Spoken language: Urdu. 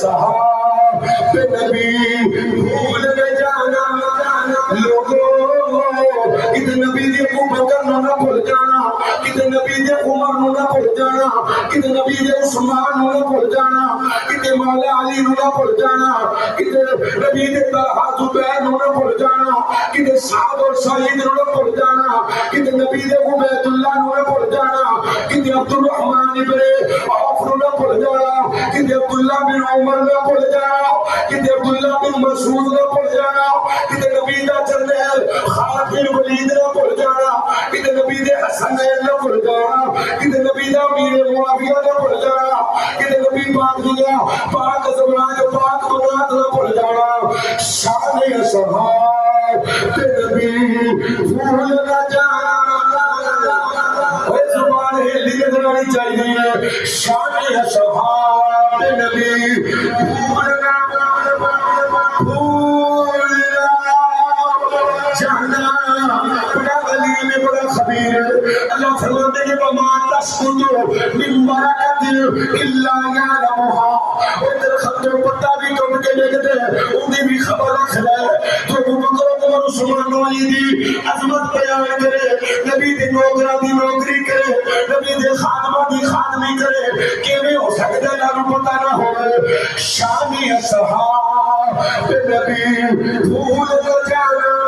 صحاب نبی بھول نہ جانا لوگوں کتے نبی دے ابو بکر نہ بھول جانا کتے نبی دے عمر نہ بھول جانا کتے نبی دے عثمان نہ بھول جانا کتے مولا علی نہ بھول جانا کتے نبی دے طلحہ زبیر نہ بھول جانا کتے سعد اور سعید نہ بھول جانا کتے نبی دے عبید اللہ نہ بھول جانا کتے عبد الرحمن ابن عوف نہ بھول جانا کتے عبداللہ بن عمر نہ بھول جانا کتے عبداللہ بن مسعود نہ بھول جانا کتے نبی دا جنرل خالد بن ولید نہ بھول جانا کتے نبی دے حسنین نہ بھول جانا کتے نبی دا امیر معاویہ نہ بھول جانا کتے نبی پاک دنیا پاک زمانہ پاک بنات نہ بھول جانا شان صحاب نبی بھول نہ جانا اے زبان ہلی کے دلانی چاہیے شان صحاب نبی بھول نہ اللہ فرماتے ہیں وما تسقط من برکۃ الا یعلمها اور درخت جو پتا بھی ٹوٹ کے لگتے ہیں ان کی بھی خبر رکھ لے تو ابو بکر عمر عثمان علی دی عظمت بیان کرے نبی دی نوکری کرے نبی دی خادمہ دی خادمی کرے کیویں ہو سکتا ہے لاں پتہ نہ ہوے شان صحاب نبی بھول نہ جانا